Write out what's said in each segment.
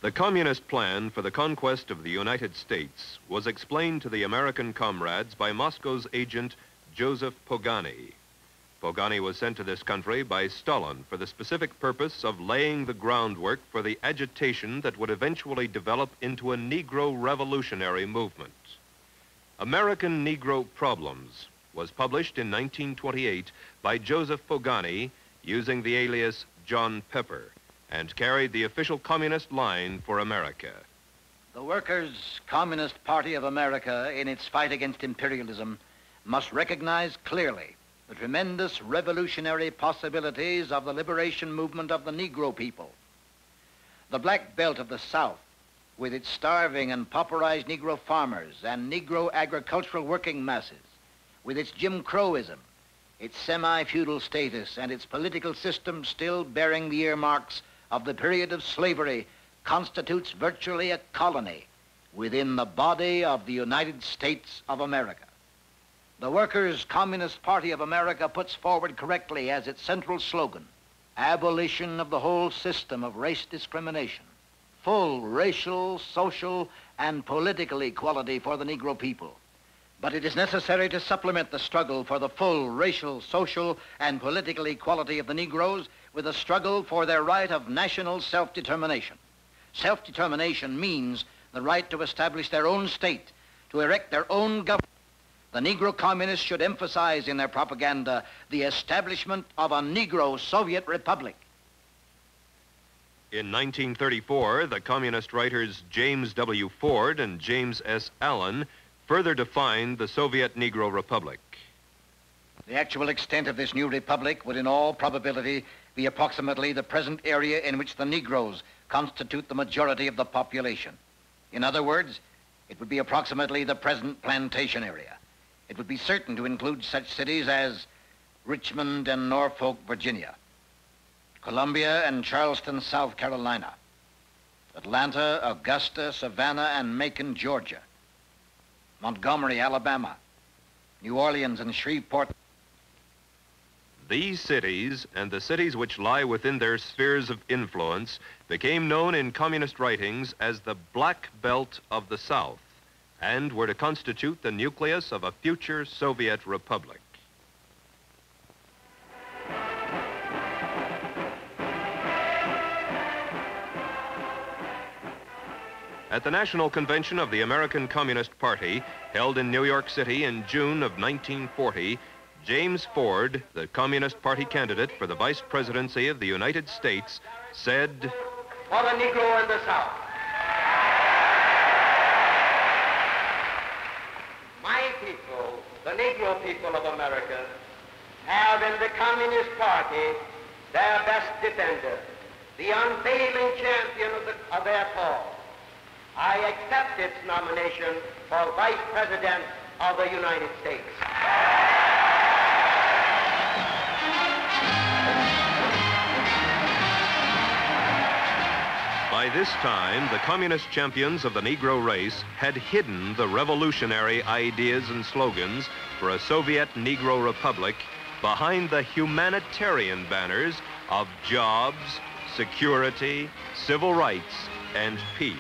The communist plan for the conquest of the United States was explained to the American comrades by Moscow's agent, Joseph Pogany. Pogany was sent to this country by Stalin for the specific purpose of laying the groundwork for the agitation that would eventually develop into a Negro revolutionary movement. American Negro Problems was published in 1928 by Joseph Pogany using the alias John Pepper, and carried the official communist line for America. The Workers' Communist Party of America, in its fight against imperialism, must recognize clearly the tremendous revolutionary possibilities of the liberation movement of the Negro people. The Black Belt of the South, with its starving and pauperized Negro farmers and Negro agricultural working masses, with its Jim Crowism, its semi-feudal status, and its political system still bearing the earmarks of the period of slavery, constitutes virtually a colony within the body of the United States of America. The Workers' Communist Party of America puts forward correctly as its central slogan, abolition of the whole system of race discrimination, full racial, social, and political equality for the Negro people. But it is necessary to supplement the struggle for the full racial, social, and political equality of the Negroes with a struggle for their right of national self-determination. Self-determination means the right to establish their own state, to erect their own government. The Negro communists should emphasize in their propaganda the establishment of a Negro Soviet Republic. In 1934, the communist writers James W. Ford and James S. Allen further defined the Soviet Negro Republic. The actual extent of this new republic would in all probability be approximately the present area in which the Negroes constitute the majority of the population. In other words, it would be approximately the present plantation area. It would be certain to include such cities as Richmond and Norfolk, Virginia, Columbia and Charleston, South Carolina, Atlanta, Augusta, Savannah, and Macon, Georgia, Montgomery, Alabama, New Orleans, and Shreveport. These cities, and the cities which lie within their spheres of influence, became known in communist writings as the Black Belt of the South, and were to constitute the nucleus of a future Soviet republic. At the National Convention of the American Communist Party, held in New York City in June of 1940, James Ford, the Communist Party candidate for the Vice Presidency of the United States, said, "For the Negro in the South, my people, the Negro people of America, have in the Communist Party their best defender, the unfailing champion of their cause. I accept its nomination for Vice President of the United States." By this time, the communist champions of the Negro race had hidden the revolutionary ideas and slogans for a Soviet Negro Republic behind the humanitarian banners of jobs, security, civil rights, and peace.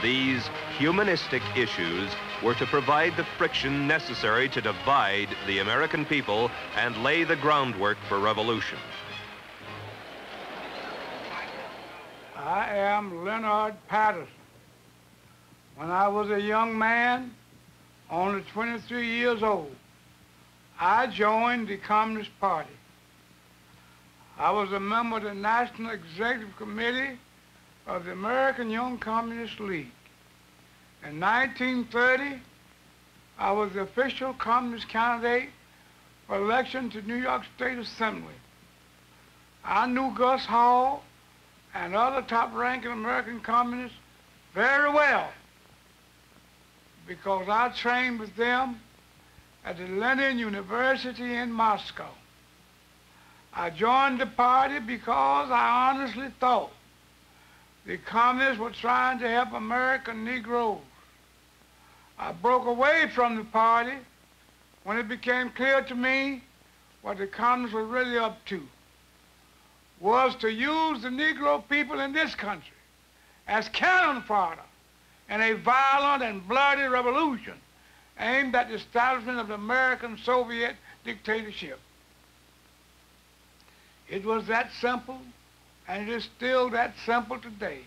These humanistic issues were to provide the friction necessary to divide the American people and lay the groundwork for revolution. I am Leonard Patterson. When I was a young man, only 23 years old, I joined the Communist Party. I was a member of the National Executive Committee of the American Young Communist League. In 1930, I was the official communist candidate for election to New York State Assembly. I knew Gus Hall and other top-ranking American communists very well because I trained with them at the Lenin University in Moscow. I joined the party because I honestly thought the communists were trying to help American Negroes. I broke away from the party when it became clear to me what the communists were really up to was to use the Negro people in this country as cannon fodder in a violent and bloody revolution aimed at the establishment of the American Soviet dictatorship. It was that simple, and it is still that simple today.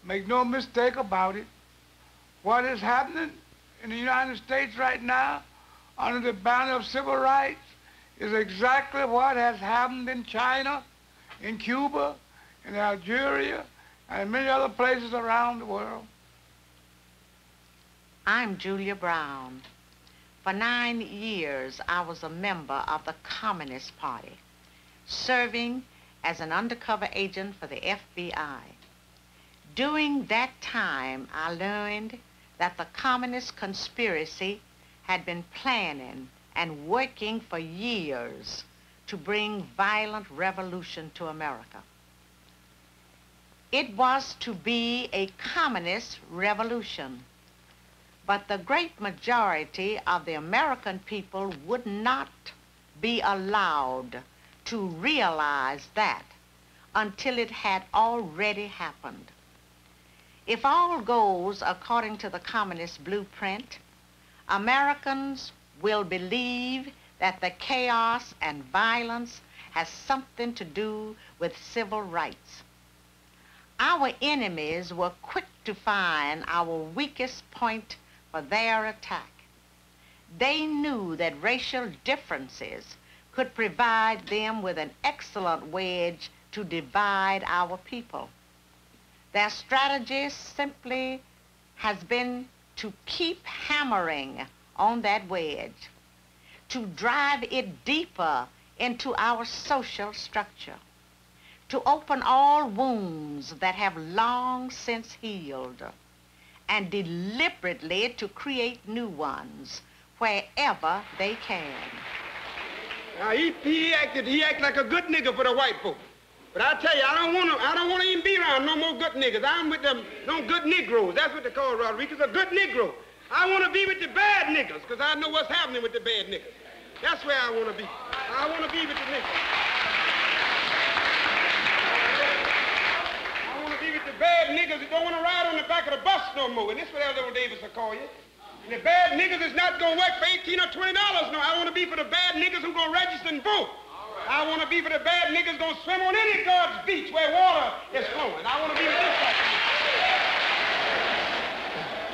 Make no mistake about it. What is happening in the United States right now under the banner of civil rights is exactly what has happened in China, in Cuba, in Algeria, and many other places around the world. I'm Julia Brown. For 9 years, I was a member of the Communist Party, serving as an undercover agent for the FBI. During that time, I learned that the communist conspiracy had been planning and working for years to bring violent revolution to America. It was to be a communist revolution, but the great majority of the American people would not be allowed to realize that until it had already happened. If all goes according to the communist blueprint, Americans will believe that the chaos and violence has something to do with civil rights. Our enemies were quick to find our weakest point for their attack. They knew that racial differences could provide them with an excellent wedge to divide our people. Their strategy simply has been to keep hammering on that wedge, to drive it deeper into our social structure, to open all wounds that have long since healed, and deliberately to create new ones wherever they can. Now, he acted like a good nigga for the white folk. But I tell you, I don't want to even be around no more good niggas. I'm with them good Negroes. That's what they call Rodriguez, a good Negro. I want to be with the bad niggas, because I know what's happening with the bad niggas. That's where I want to be. I want to be with the niggas. I want to be with the bad niggas that don't want to ride on the back of the bus no more. And this is what L. Davis will call you. And the bad niggas is not going to work for $18 or $20 no. I want to be for the bad niggas who going to register and vote. I want to be for the bad niggas going to swim on any God's beach where water is flowing. I want to be with this type of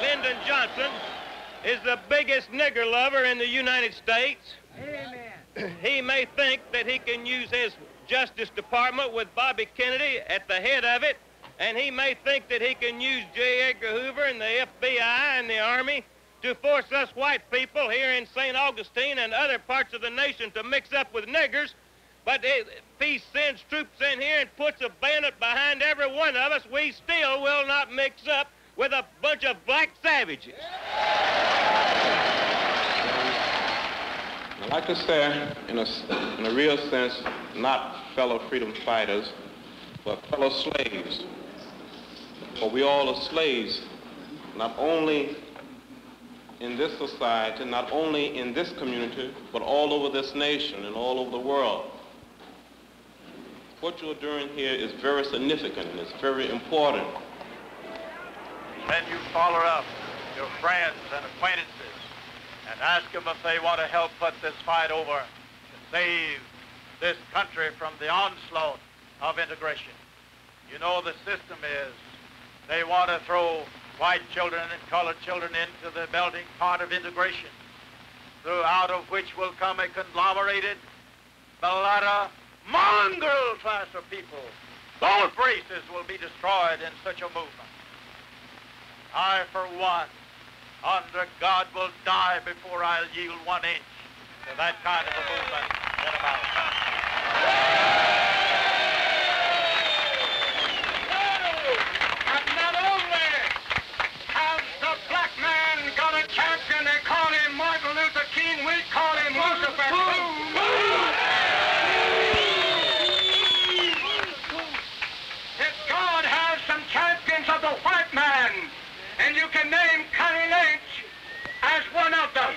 Lyndon Johnson is the biggest nigger lover in the United States. Amen. He may think that he can use his Justice Department with Bobby Kennedy at the head of it, and he may think that he can use J. Edgar Hoover and the FBI and the Army to force us white people here in St. Augustine and other parts of the nation to mix up with niggers. But if he sends troops in here and puts a bayonet behind every one of us, we still will not mix up with a bunch of black savages. I'd like to say, in a real sense, not fellow freedom fighters, but fellow slaves. For we all are slaves, not only in this society, not only in this community, but all over this nation and all over the world. What you're doing here is very significant and it's very important. Then you follow up your friends and acquaintances and ask them if they want to help put this fight over to save this country from the onslaught of integration. You know the system is they want to throw white children and colored children into the melting pot of integration, out of which will come a conglomerated, mulatto, mongrel class of people. Both races will be destroyed in such a movement. I, for one, under God, will die before I'll yield 1 inch to that kind of a movement in America. And not only has the black man got a champion, they call him Martin Luther King, we call him Lucifer. If God has some champions of the white man, and you can name Connie Lynch as one of them.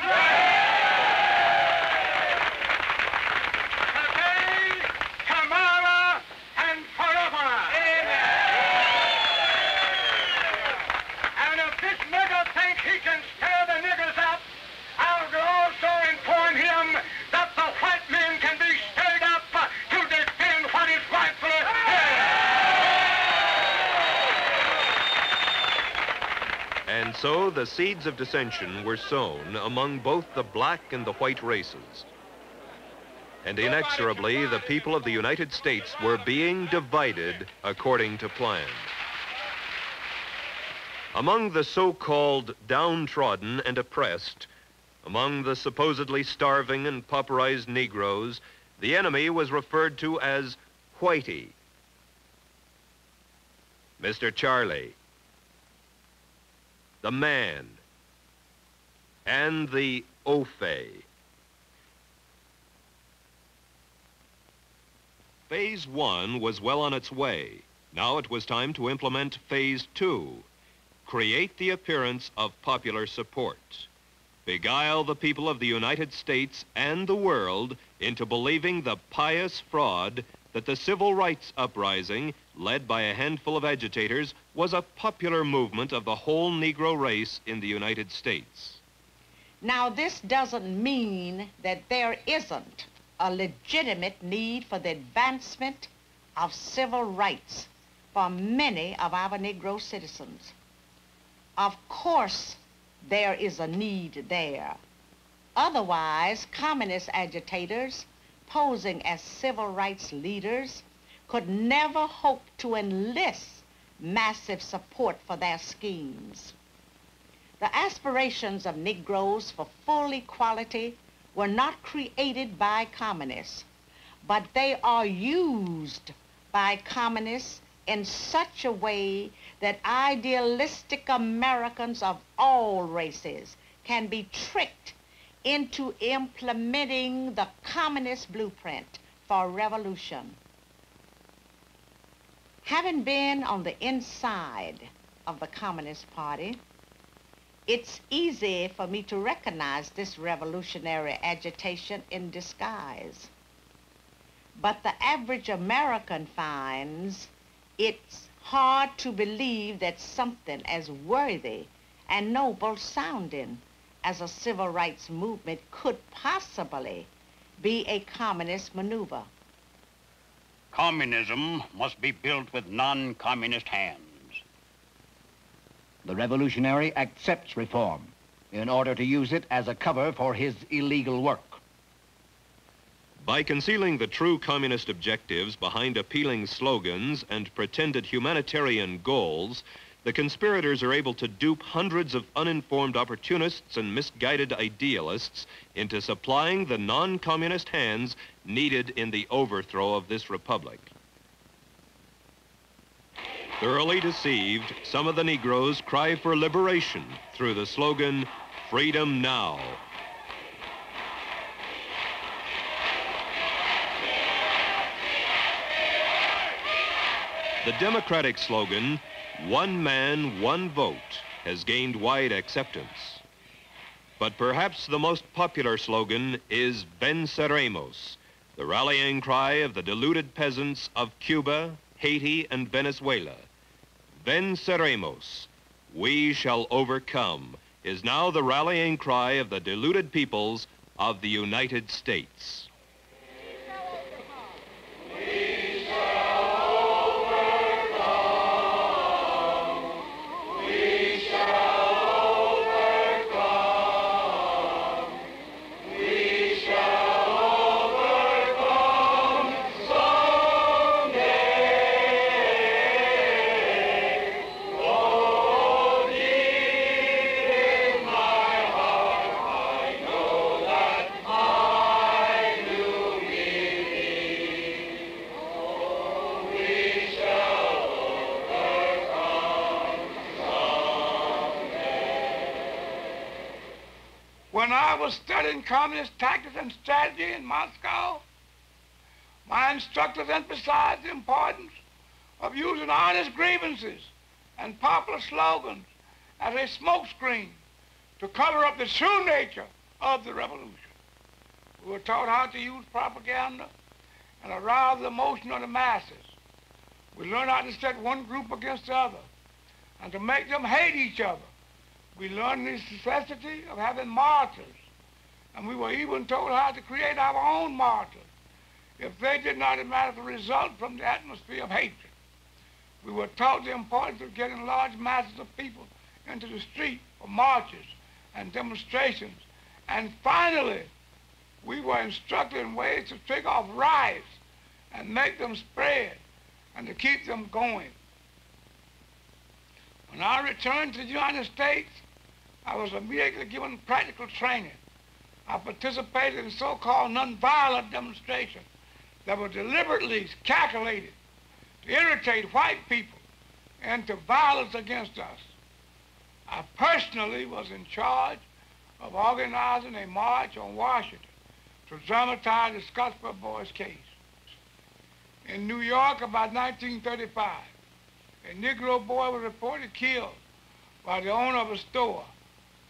So the seeds of dissension were sown among both the black and the white races. And inexorably, the people of the United States were being divided according to plan. Among the so-called downtrodden and oppressed, among the supposedly starving and pauperized Negroes, the enemy was referred to as Whitey, Mr. Charlie, the Man, and the U.S.A. Phase 1 was well on its way. Now it was time to implement Phase 2, create the appearance of popular support, beguile the people of the United States and the world into believing the pious fraud that the civil rights uprising, led by a handful of agitators, was a popular movement of the whole Negro race in the United States. Now, this doesn't mean that there isn't a legitimate need for the advancement of civil rights for many of our Negro citizens. Of course, there is a need there. Otherwise, communist agitators posing as civil rights leaders could never hope to enlist massive support for their schemes. The aspirations of Negroes for full equality were not created by communists, but they are used by communists in such a way that idealistic Americans of all races can be tricked into implementing the communist blueprint for revolution. Having been on the inside of the Communist Party, it's easy for me to recognize this revolutionary agitation in disguise. But the average American finds it's hard to believe that something as worthy and noble sounding as a civil rights movement could possibly be a communist maneuver. Communism must be built with non-communist hands. The revolutionary accepts reform in order to use it as a cover for his illegal work. By concealing the true communist objectives behind appealing slogans and pretended humanitarian goals, the conspirators are able to dupe hundreds of uninformed opportunists and misguided idealists into supplying the non-communist hands needed in the overthrow of this republic. Thoroughly deceived, some of the Negroes cry for liberation through the slogan, "Freedom Now." The Democratic slogan, "One man, one vote," has gained wide acceptance. But perhaps the most popular slogan is "Venceremos," the rallying cry of the deluded peasants of Cuba, Haiti, and Venezuela. "Venceremos," we shall overcome, is now the rallying cry of the deluded peoples of the United States. When I was studying communist tactics and strategy in Moscow, my instructors emphasized the importance of using honest grievances and popular slogans as a smokescreen to cover up the true nature of the revolution. We were taught how to use propaganda and arouse the emotion of the masses. We learned how to set one group against the other and to make them hate each other. We learned the necessity of having martyrs, and we were even told how to create our own martyrs if they did not automatically result from the atmosphere of hatred. We were taught the importance of getting large masses of people into the street for marches and demonstrations. And finally, we were instructed in ways to take off riots and make them spread and to keep them going. When I returned to the United States, I was immediately given practical training. I participated in so-called nonviolent demonstrations that were deliberately calculated to irritate white people into violence against us. I personally was in charge of organizing a march on Washington to dramatize the Scottsboro Boys case. In New York, about 1935, a Negro boy was reported killed by the owner of a store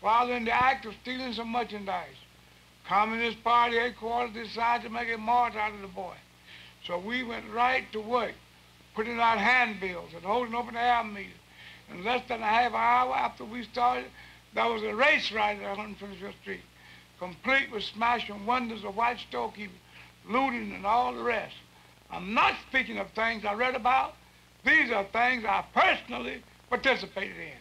while in the act of stealing some merchandise. Communist Party headquarters decided to make a march out of the boy. So we went right to work, putting out handbills and holding open air meetings. In less than a half hour after we started, there was a race riot at 125th Street, complete with smashing windows of white storekeepers, looting and all the rest. I'm not speaking of things I read about. These are things I personally participated in.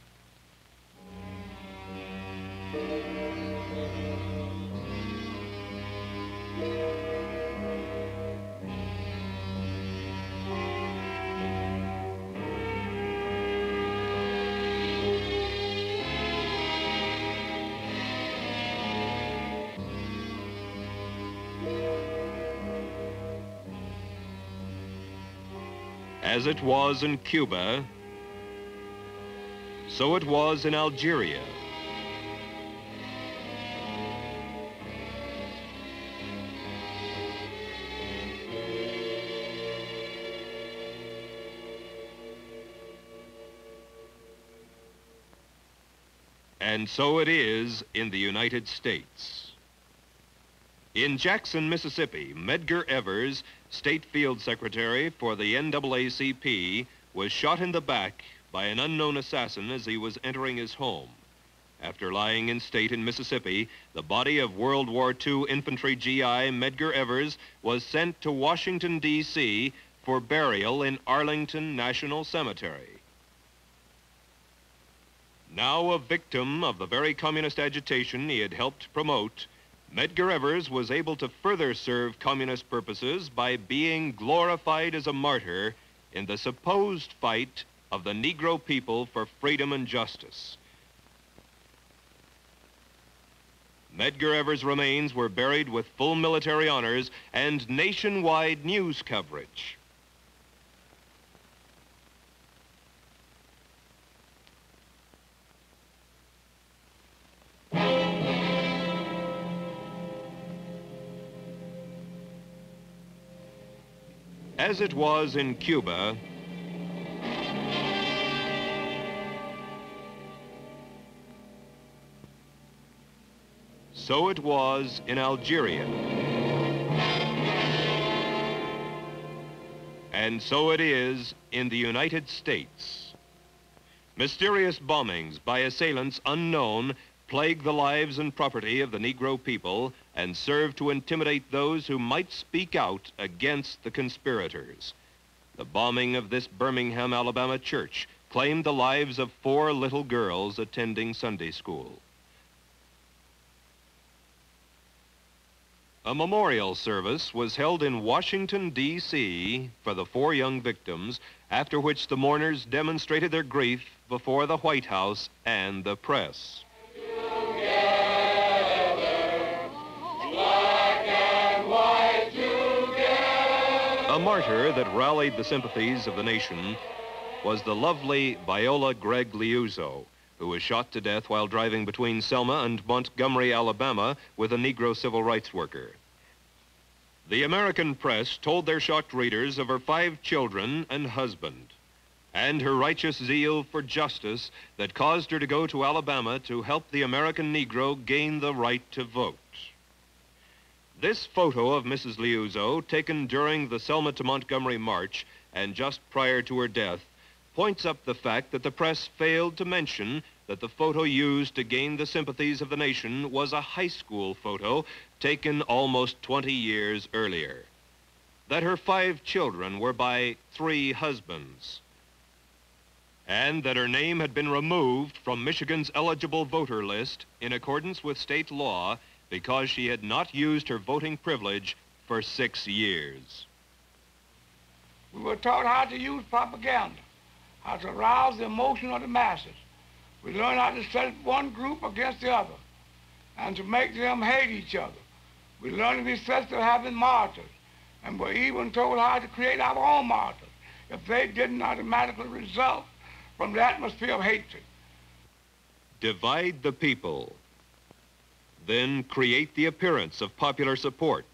As it was in Cuba, so it was in Algeria. And so it is in the United States. In Jackson, Mississippi, Medgar Evers, State Field Secretary for the NAACP, was shot in the back by an unknown assassin as he was entering his home. After lying in state in Mississippi, the body of World War II infantry GI Medgar Evers was sent to Washington, D.C. for burial in Arlington National Cemetery. Now a victim of the very communist agitation he had helped promote, Medgar Evers was able to further serve communist purposes by being glorified as a martyr in the supposed fight of the Negro people for freedom and justice. Medgar Evers' remains were buried with full military honors and nationwide news coverage. As it was in Cuba, so it was in Algeria. And so it is in the United States. Mysterious bombings by assailants unknown plague the lives and property of the Negro people and serve to intimidate those who might speak out against the conspirators. The bombing of this Birmingham, Alabama church claimed the lives of 4 little girls attending Sunday school. A memorial service was held in Washington, D.C. for the 4 young victims, after which the mourners demonstrated their grief before the White House and the press. A martyr that rallied the sympathies of the nation was the lovely Viola Gregg Liuzzo, who was shot to death while driving between Selma and Montgomery, Alabama, with a Negro civil rights worker. The American press told their shocked readers of her 5 children and husband, and her righteous zeal for justice that caused her to go to Alabama to help the American Negro gain the right to vote. This photo of Mrs. Liuzzo, taken during the Selma to Montgomery march and just prior to her death, points up the fact that the press failed to mention that the photo used to gain the sympathies of the nation was a high school photo taken almost 20 years earlier. That her 5 children were by 3 husbands. and that her name had been removed from Michigan's eligible voter list in accordance with state law because she had not used her voting privilege for 6 years. We were taught how to use propaganda, how to arouse the emotion of the masses. We learned how to set one group against the other and to make them hate each other. We learned to be sensitive to having martyrs, and were even told how to create our own martyrs if they didn't automatically result from the atmosphere of hatred. Divide the people, then create the appearance of popular support.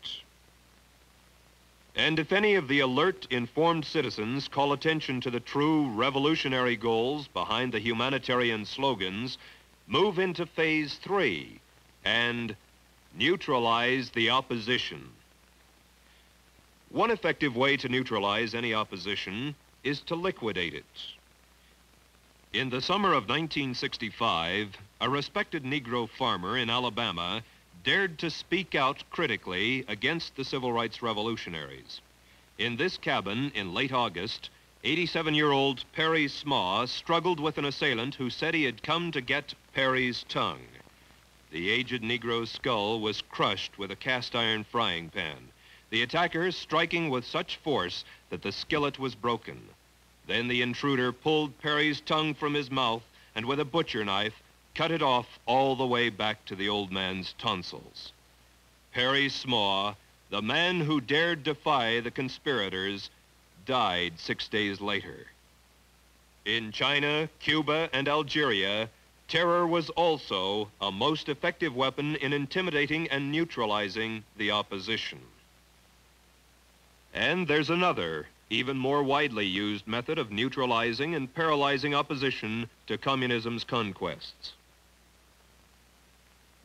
And if any of the alert, informed citizens call attention to the true revolutionary goals behind the humanitarian slogans, move into phase 3 and neutralize the opposition. One effective way to neutralize any opposition is to liquidate it. In the summer of 1965, a respected Negro farmer in Alabama dared to speak out critically against the civil rights revolutionaries. In this cabin in late August, 87-year-old Perry Smaw struggled with an assailant who said he had come to get Perry's tongue. The aged Negro's skull was crushed with a cast-iron frying pan, the attacker striking with such force that the skillet was broken. Then the intruder pulled Perry's tongue from his mouth and with a butcher knife cut it off all the way back to the old man's tonsils. Perry Smaw, the man who dared defy the conspirators, died 6 days later. In China, Cuba, and Algeria, terror was also a most effective weapon in intimidating and neutralizing the opposition. And there's another, even more widely used method of neutralizing and paralyzing opposition to communism's conquests.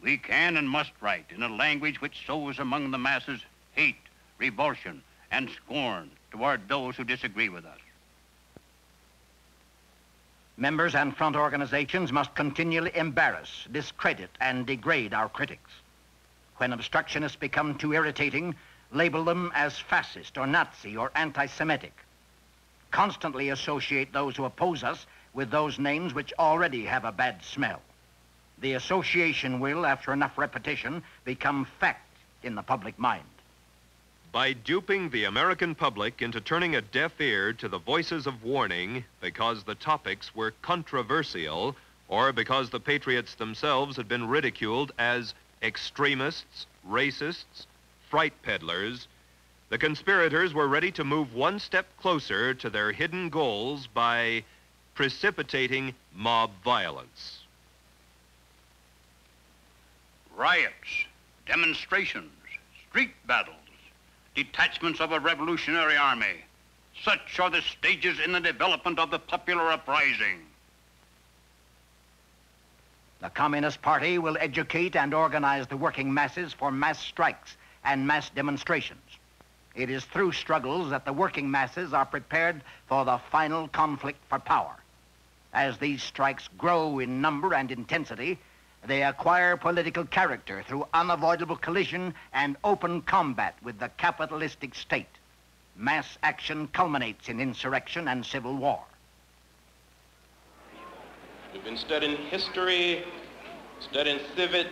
We can and must write in a language which sows among the masses hate, revulsion, and scorn toward those who disagree with us. Members and front organizations must continually embarrass, discredit, and degrade our critics. When obstructionists become too irritating, label them as fascist or Nazi or anti-Semitic. Constantly associate those who oppose us with those names which already have a bad smell. The association will, after enough repetition, become fact in the public mind. By duping the American public into turning a deaf ear to the voices of warning because the topics were controversial or because the patriots themselves had been ridiculed as extremists, racists, fright peddlers, the conspirators were ready to move one step closer to their hidden goals by precipitating mob violence. Riots, demonstrations, street battles, detachments of a revolutionary army. Such are the stages in the development of the popular uprising. The Communist Party will educate and organize the working masses for mass strikes and mass demonstrations. It is through struggles that the working masses are prepared for the final conflict for power. As these strikes grow in number and intensity, they acquire political character through unavoidable collision and open combat with the capitalistic state. Mass action culminates in insurrection and civil war. We've been studying history, studying civic,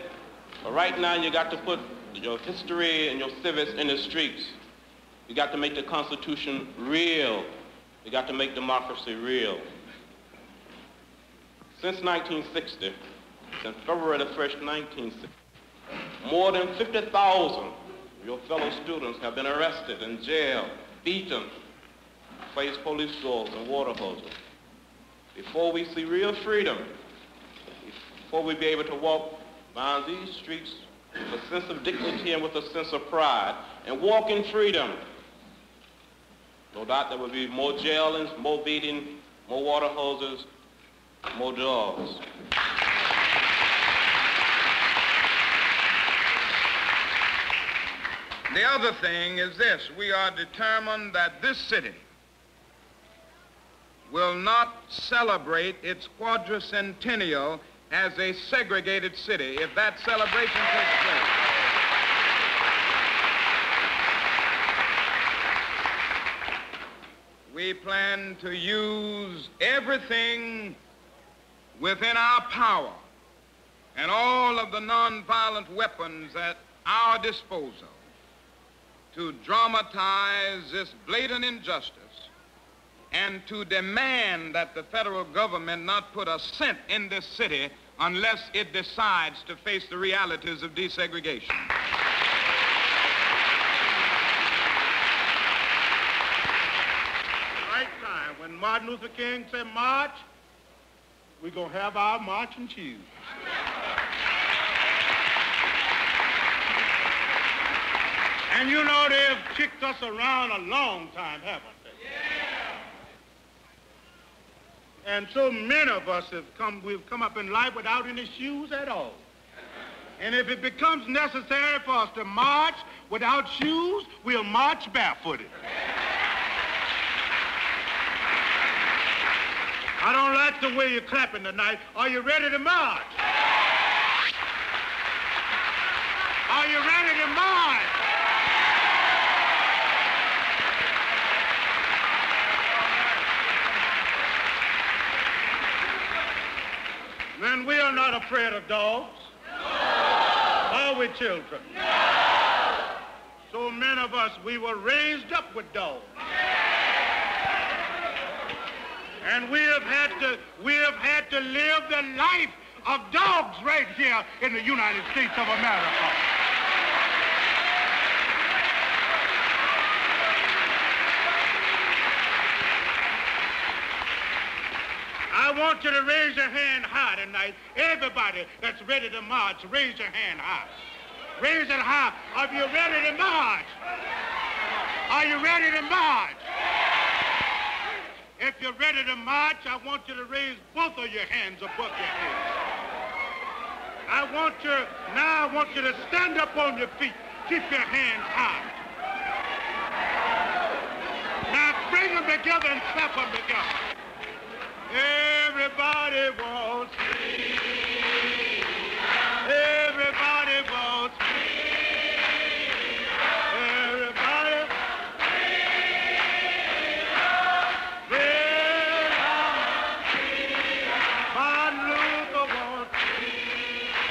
but right now you got to put your history and your civics in the streets. You got to make the Constitution real. You got to make democracy real. Since 1960, since February the 1st, 1960, more than 50,000 of your fellow students have been arrested and jailed, beaten, faced police doors and water hoses. Before we see real freedom, before we be able to walk down these streets with a sense of dignity and with a sense of pride and walk in freedom, no doubt there will be more jailings, more beating, more water hoses, more dogs. The other thing is this: we are determined that this city will not celebrate its quadricentennial as a segregated city if that celebration takes place. We we plan to use everything within our power and all of the nonviolent weapons at our disposal to dramatize this blatant injustice and to demand that the federal government not put a cent in this city unless it decides to face the realities of desegregation. Right time, when Martin Luther King said march, we're going to have our marching shoes. And you know they've kicked us around a long time, haven't they? Yeah. And so many of us we've come up in life without any shoes at all. And if it becomes necessary for us to march without shoes, we'll march barefooted. I don't like the way you're clapping tonight. Are you ready to march? Are you ready to march? Men, we are not afraid of dogs. No. Are we, children? No. So many of us, we were raised up with dogs. And we have had to live the life of dogs right here in the United States of America. I want you to raise your hand high tonight. Everybody that's ready to march, raise your hand high. Raise it high. Are you ready to march? Are you ready to march? If you're ready to march, I want you to raise both of your hands above your head. I want you to stand up on your feet. Keep your hands high. Now bring them together and clap them together. Everybody wants freedom. Everybody wants freedom. Everybody freedom.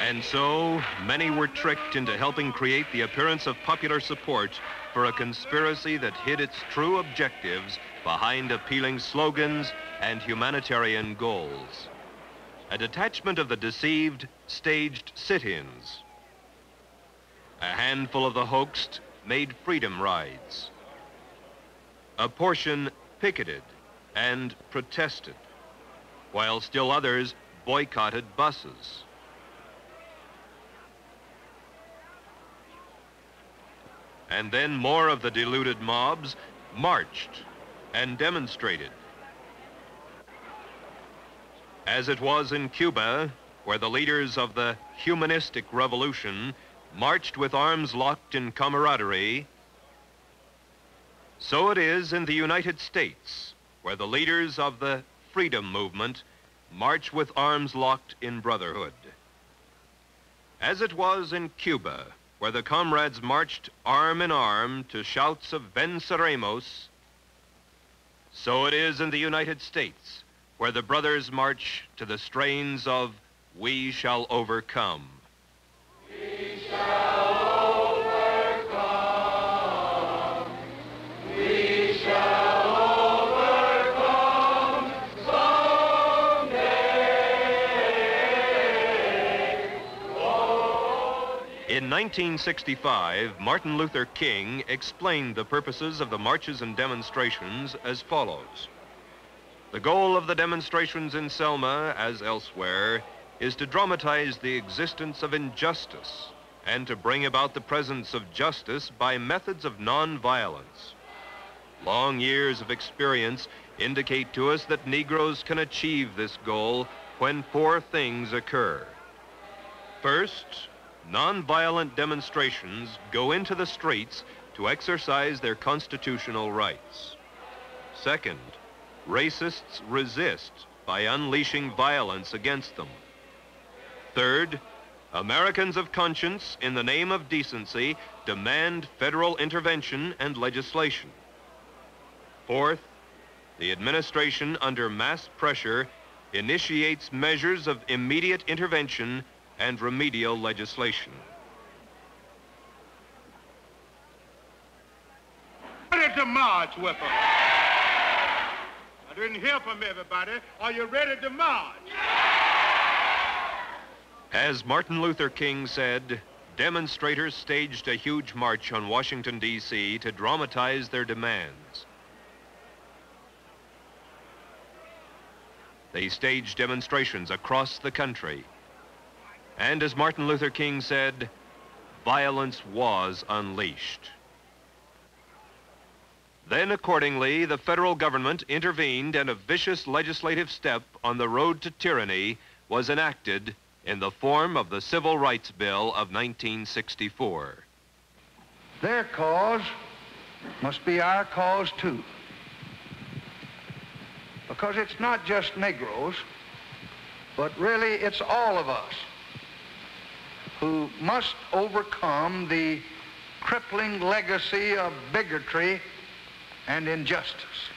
And so, many were tricked into helping create the appearance of popular support for a conspiracy that hid its true objectives behind appealing slogans and humanitarian goals. A detachment of the deceived staged sit-ins. A handful of the hoaxed made freedom rides. A portion picketed and protested, while still others boycotted buses. And then more of the deluded mobs marched and demonstrated. As it was in Cuba, where the leaders of the humanistic revolution marched with arms locked in camaraderie, so it is in the United States, where the leaders of the freedom movement march with arms locked in brotherhood. As it was in Cuba, where the comrades marched arm in arm to shouts of Venceremos, so it is in the United States, where the brothers march to the strains of We Shall Overcome. We shall overcome. We shall overcome someday. In 1965, Martin Luther King explained the purposes of the marches and demonstrations as follows. The goal of the demonstrations in Selma, as elsewhere, is to dramatize the existence of injustice and to bring about the presence of justice by methods of nonviolence. Long years of experience indicate to us that Negroes can achieve this goal when four things occur. First, nonviolent demonstrations go into the streets to exercise their constitutional rights. Second, racists resist by unleashing violence against them. Third, Americans of conscience, in the name of decency, demand federal intervention and legislation. Fourth, the administration, under mass pressure, initiates measures of immediate intervention and remedial legislation. Ready to march with them? I didn't hear from everybody. Are you ready to march? As Martin Luther King said, demonstrators staged a huge march on Washington, D.C. to dramatize their demands. They staged demonstrations across the country. And as Martin Luther King said, violence was unleashed. Then, accordingly, the federal government intervened and a vicious legislative step on the road to tyranny was enacted in the form of the Civil Rights Bill of 1964. Their cause must be our cause too. Because it's not just Negroes, but really it's all of us who must overcome the crippling legacy of bigotry and injustice.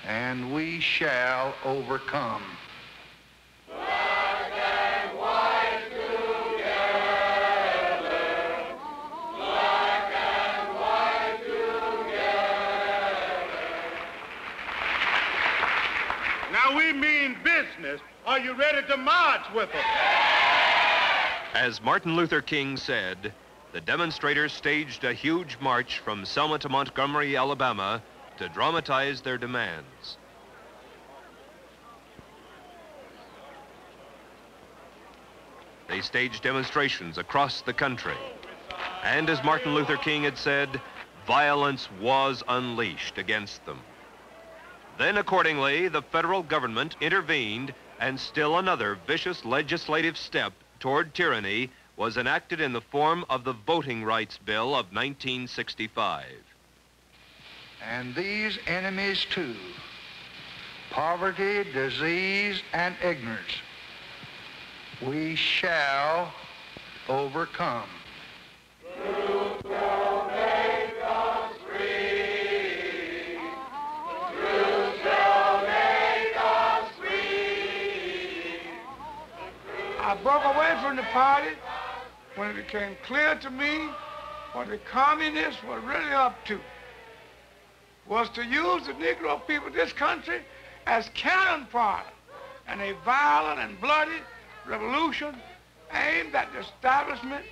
And we shall overcome. Black and white together. Black and white together. Now we mean business. Are you ready to march with us? As Martin Luther King said, the demonstrators staged a huge march from Selma to Montgomery, Alabama, to dramatize their demands. They staged demonstrations across the country. And as Martin Luther King had said, violence was unleashed against them. Then, accordingly, the federal government intervened, and still another vicious legislative step toward tyranny was enacted in the form of the Voting Rights Bill of 1965. And these enemies too, poverty, disease, and ignorance, we shall overcome. Truth shall make us free. Truth shall make us free. I broke away from the party when it became clear to me what the communists were really up to was to use the Negro people of this country as cannon fodder in a violent and bloody revolution aimed at the establishment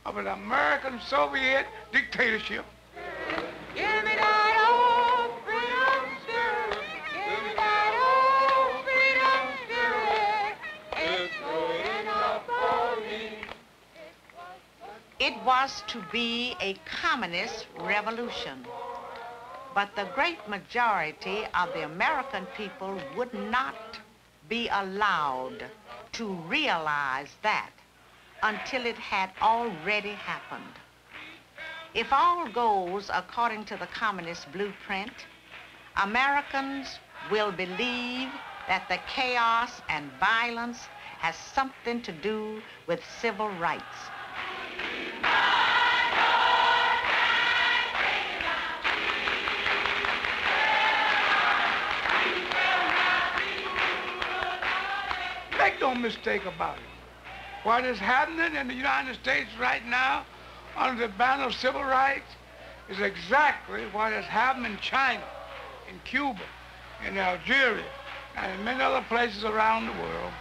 of an American Soviet dictatorship. Give me that old freedom spirit. Give me that old freedom spirit. It's good enough for me. It was to be a communist revolution, but the great majority of the American people would not be allowed to realize that until it had already happened. If all goes according to the communist blueprint, Americans will believe that the chaos and violence has something to do with civil rights. Make no mistake about it. What is happening in the United States right now under the banner of civil rights is exactly what has happened in China, in Cuba, in Algeria, and in many other places around the world.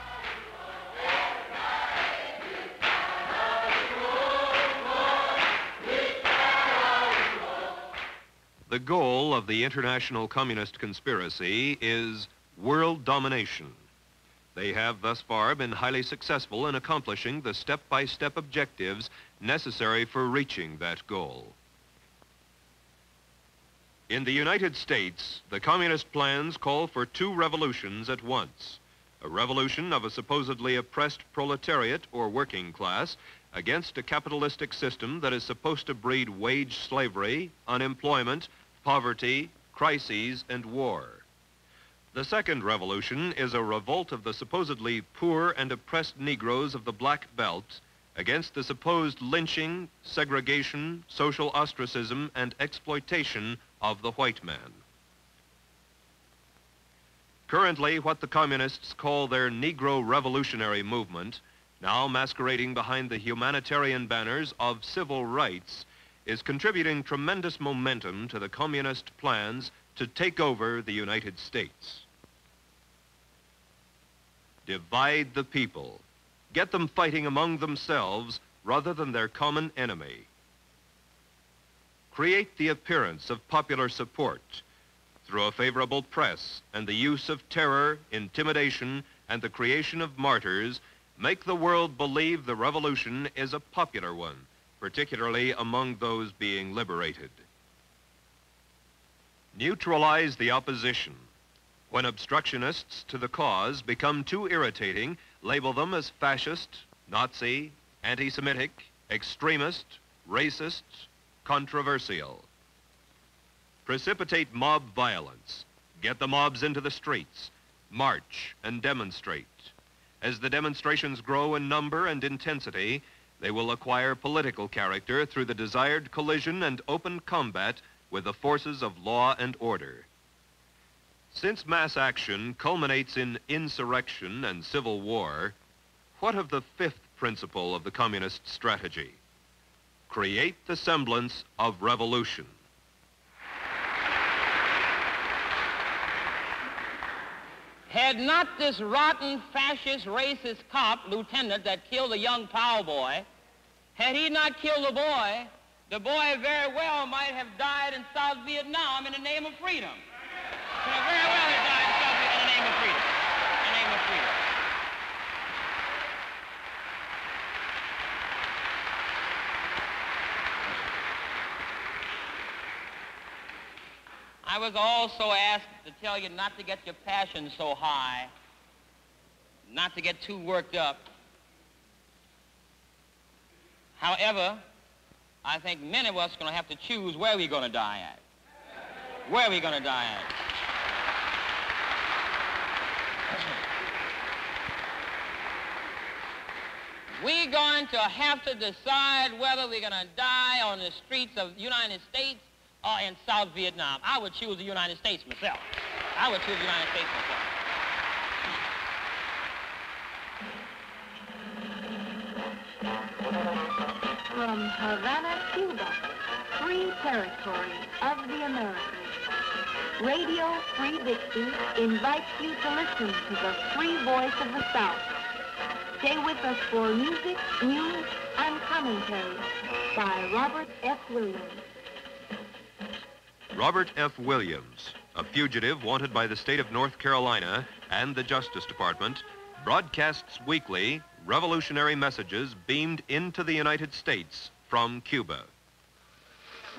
The goal of the international communist conspiracy is world domination. They have thus far been highly successful in accomplishing the step-by-step objectives necessary for reaching that goal. In the United States, the communist plans call for two revolutions at once. A revolution of a supposedly oppressed proletariat or working class against a capitalistic system that is supposed to breed wage slavery, unemployment, poverty, crises, and war. The second revolution is a revolt of the supposedly poor and oppressed Negroes of the Black Belt against the supposed lynching, segregation, social ostracism, and exploitation of the white man. Currently, what the communists call their Negro Revolutionary Movement, now masquerading behind the humanitarian banners of civil rights, is contributing tremendous momentum to the communist plans to take over the United States. Divide the people. Get them fighting among themselves rather than their common enemy. Create the appearance of popular support through a favorable press and the use of terror, intimidation, and the creation of martyrs. Make the world believe the revolution is a popular one, particularly among those being liberated. Neutralize the opposition. When obstructionists to the cause become too irritating, label them as fascist, Nazi, anti-Semitic, extremist, racist, controversial. Precipitate mob violence. Get the mobs into the streets. March and demonstrate. As the demonstrations grow in number and intensity, they will acquire political character through the desired collision and open combat with the forces of law and order. Since mass action culminates in insurrection and civil war, what of the fifth principle of the communist strategy? Create the semblance of revolution. Had not this rotten, fascist, racist cop, lieutenant, that killed the young Powell boy, had he not killed the boy very well might have died in South Vietnam in the name of freedom. Could have very well have died in South Vietnam in the name of freedom. In the name of freedom. I was also asked to tell you not to get your passion so high, not to get too worked up. However, I think many of us are going to have to choose where we're going to die at. Where we're going to die at. We're going to have to decide whether we're going to die on the streets of the United States or in South Vietnam. I would choose the United States myself. I would choose the United States myself. From Havana, Cuba, free territory of the Americas, Radio Free Dixie invites you to listen to the free voice of the South. Stay with us for music, news, and commentary by Robert F. Williams. Robert F. Williams, a fugitive wanted by the state of North Carolina and the Justice Department, broadcasts weekly revolutionary messages beamed into the United States from Cuba.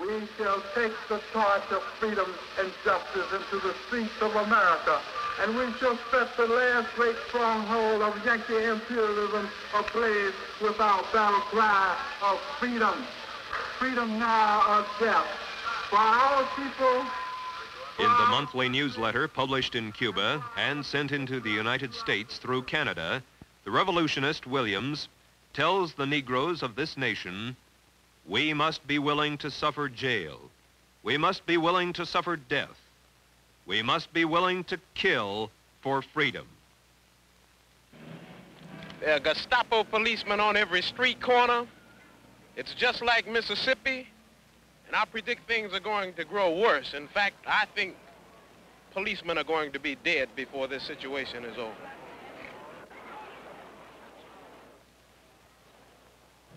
We shall take the torch of freedom and justice into the streets of America, and we shall set the last great stronghold of Yankee imperialism ablaze with our battle cry of freedom. Freedom now or death. For our people... In the monthly newsletter published in Cuba and sent into the United States through Canada, the revolutionist Williams tells the Negroes of this nation, we must be willing to suffer jail. We must be willing to suffer death. We must be willing to kill for freedom. There are Gestapo policemen on every street corner. It's just like Mississippi. And I predict things are going to grow worse. In fact, I think policemen are going to be dead before this situation is over.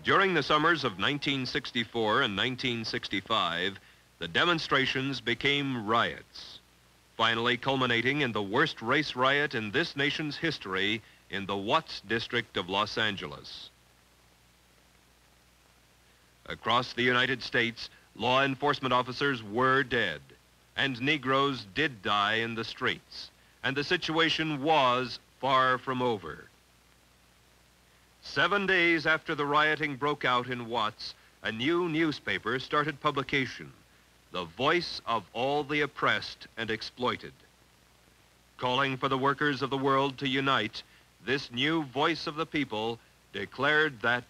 During the summers of 1964 and 1965, the demonstrations became riots, finally culminating in the worst race riot in this nation's history in the Watts district of Los Angeles. Across the United States, law enforcement officers were dead, and Negroes did die in the streets, and the situation was far from over. 7 days after the rioting broke out in Watts, a new newspaper started publication, the voice of all the oppressed and exploited. Calling for the workers of the world to unite, this new voice of the people declared that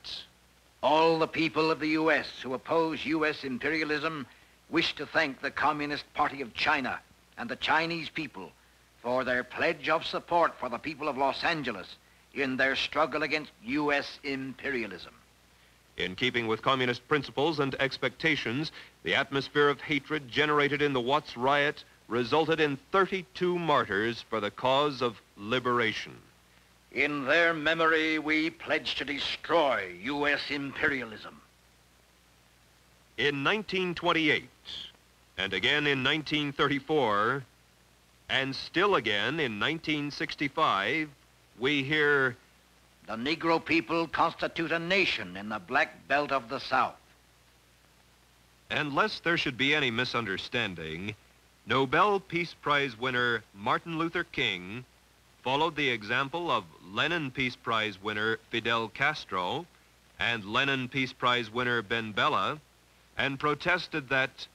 all the people of the U.S. who oppose U.S. imperialism wish to thank the Communist Party of China and the Chinese people for their pledge of support for the people of Los Angeles in their struggle against U.S. imperialism. In keeping with communist principles and expectations, the atmosphere of hatred generated in the Watts riot resulted in 32 martyrs for the cause of liberation. In their memory, we pledge to destroy U.S. imperialism. In 1928, and again in 1934, and still again in 1965, we hear, "The Negro people constitute a nation in the Black Belt of the South." And lest there should be any misunderstanding, Nobel Peace Prize winner Martin Luther King followed the example of Lenin Peace Prize winner Fidel Castro and Lenin Peace Prize winner Ben Bella, and protested that,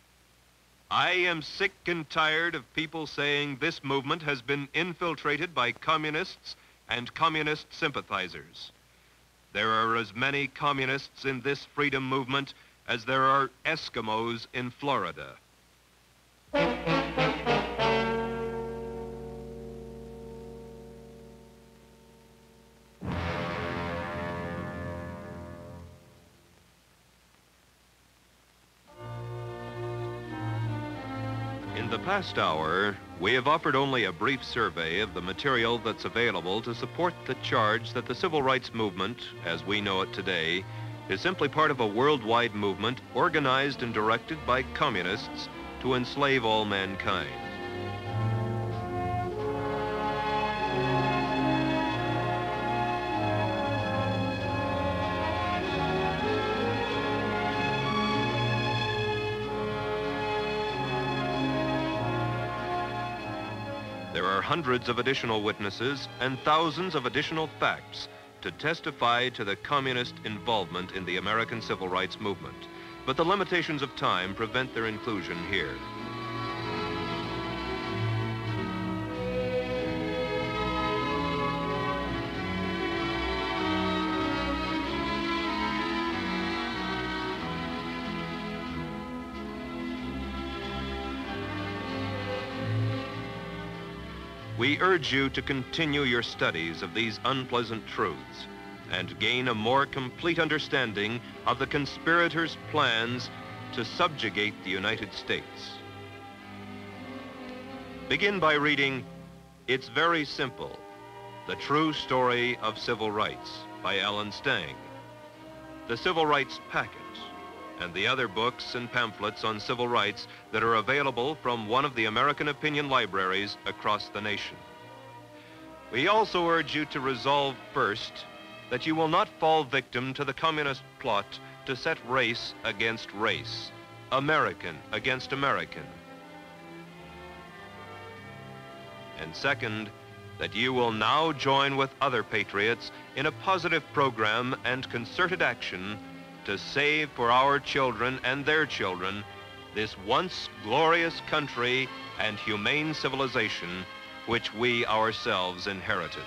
"I am sick and tired of people saying this movement has been infiltrated by communists and communist sympathizers. There are as many communists in this freedom movement as there are Eskimos in Florida." In the past hour, we have offered only a brief survey of the material that's available to support the charge that the civil rights movement, as we know it today, is simply part of a worldwide movement organized and directed by communists to enslave all mankind. There are hundreds of additional witnesses and thousands of additional facts to testify to the communist involvement in the American civil rights movement, but the limitations of time prevent their inclusion here. We urge you to continue your studies of these unpleasant truths and gain a more complete understanding of the conspirators' plans to subjugate the United States. Begin by reading It's Very Simple, The True Story of Civil Rights by Alan Stang, The Civil Rights Packet, and the other books and pamphlets on civil rights that are available from one of the American opinion libraries across the nation. We also urge you to resolve first that you will not fall victim to the communist plot to set race against race, American against American. And second, that you will now join with other patriots in a positive program and concerted action to save for our children and their children this once glorious country and humane civilization which we ourselves inherited.